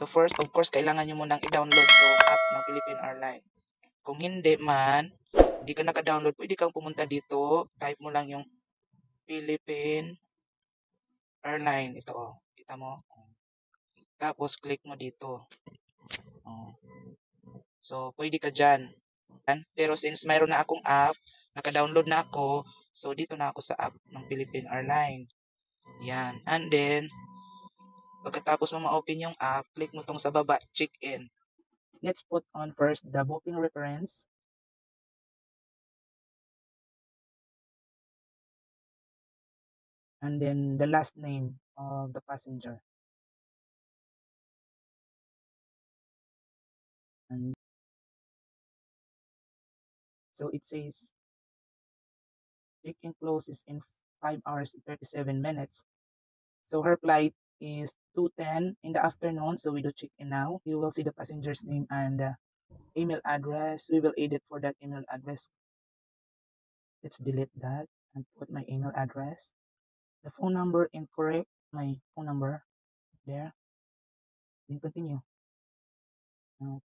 So first, of course, kailangan nyo munang i-download yung app ng Philippine Airlines. Kung hindi man, hindi ka naka-download, pwede kang pumunta dito, type mo lang yung Philippine Airline. Ito, oh. Kita mo? Tapos, click mo dito. Oh. So, pwede ka dyan. Pero since mayroon na akong app, naka-download na ako, so dito na ako sa app ng Philippine Airline. Yan. And then, pagkatapos mo ma-open yung app, click mo tong sa baba, check-in. Let's put on first the booking reference. And then the last name of the passenger. And so it says check-in closes in 5 hours and 37 minutes. So her flight is 2:10 in the afternoon. So we do check-in now. You will see the passenger's name and email address. We will edit for that email address. Let's delete that and put my email address. The phone number incorrect. My phone number there. Then continue. Now,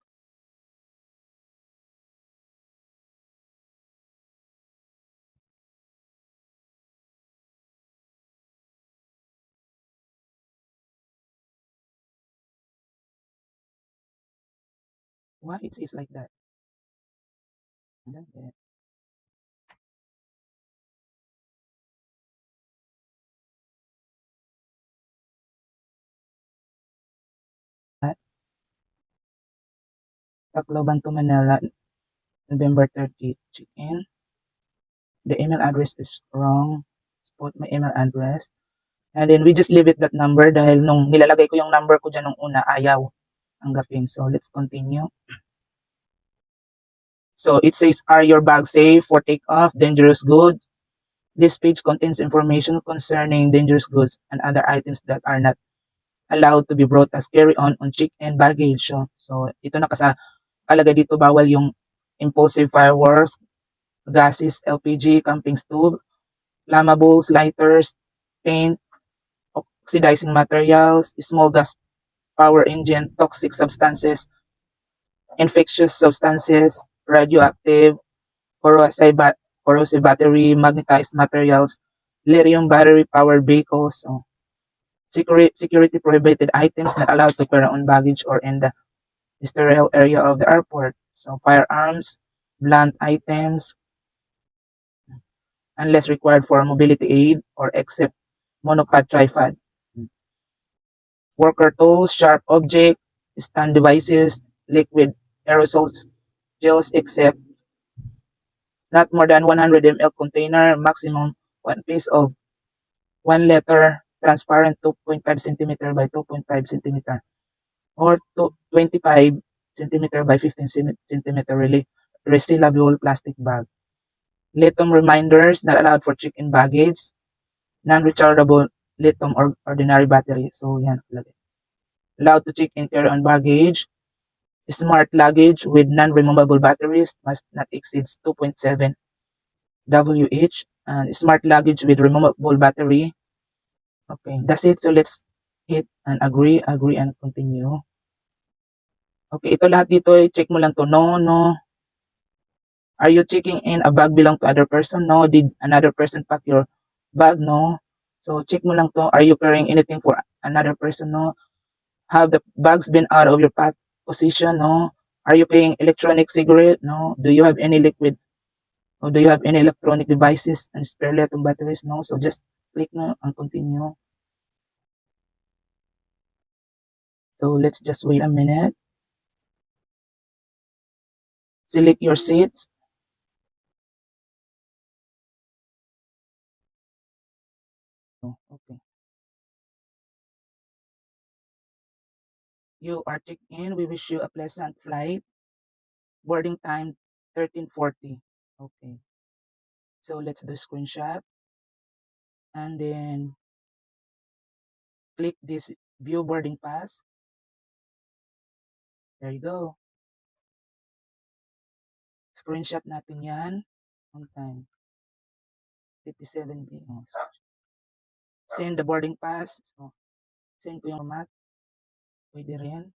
why it says like that? I don't get it. Tacloban to Manila, November 30, check-in. The email address is wrong. Let's put my email address. And then we just leave it that number dahil nung nilalagay ko yung number ko dyan nung una, ayaw tanggapin. So let's continue. So it says, are your bags safe for takeoff? Dangerous goods. This page contains information concerning dangerous goods and other items that are not allowed to be brought as carry-on check-in baggage. So ito nakalagay dito, bawal yung impulsive fireworks, gases, LPG, camping stove, flammables, lighters, paint, oxidizing materials, small gas power engine, toxic substances, infectious substances, radioactive, corrosive battery, magnetized materials, lithium battery powered vehicles, so security prohibited items not allowed to carry on baggage or in the sterile area of the airport. So firearms, blunt items, unless required for mobility aid or except monopod tripod. Worker tools, sharp object, stand devices, liquid aerosols, gels except not more than 100 ml container, maximum one piece of 1 liter, transparent 2.5 centimeter by 2.5 centimeter, or 25 centimeter by 15 centimeter resealable plastic bag. Lithium reminders not allowed for check-in baggage. Non-rechargeable lithium or ordinary battery. So yan. Allowed to check-in carry-on baggage. Smart luggage with non-removable batteries must not exceed 2.7 WH. And smart luggage with removable battery. Okay, that's it. So let's hit and agree and continue. Okay, ito lahat dito, check mo lang to. No, no. Are you checking in a bag belong to other person? No. Did another person pack your bag? No. So check mo lang to. Are you carrying anything for another person? No. Have the bags been out of your pack position? No. Are you paying electronic cigarette? No. Do you have any liquid or do you have any electronic devices and spare lithium batteries? No. So just click no and continue. So let's just wait a minute. Select your seats. Oh, okay. You are checked in. We wish you a pleasant flight. Boarding time 13:40. Okay. So let's do screenshot and then click this view boarding pass. There you go. Screenshot natin yan. On time. 57 B. Oh, send the boarding pass. So, send ko yung format. Pwede rin.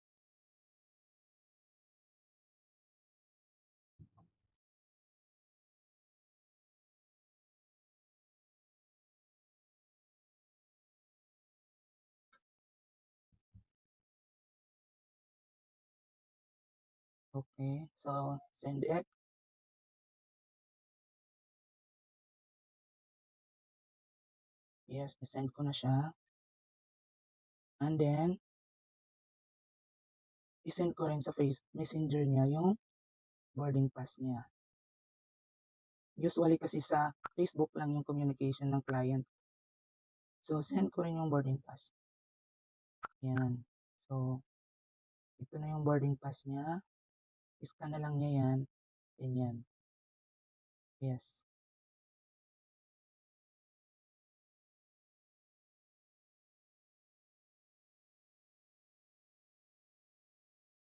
Okay, so send it. Yes, send ko na siya. And then, isend ko rin sa messenger niya yung boarding pass niya. Usually kasi sa Facebook lang yung communication ng client. So, send ko rin yung boarding pass. Yan. So, ito na yung boarding pass niya. Scan na lang niya yan. Ganyan. Yes.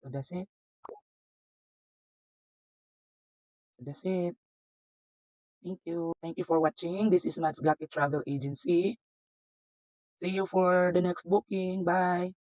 So, that's it. So, that's it. Thank you. Thank you for watching. This is Matsgaki Travel Agency. See you for the next booking. Bye.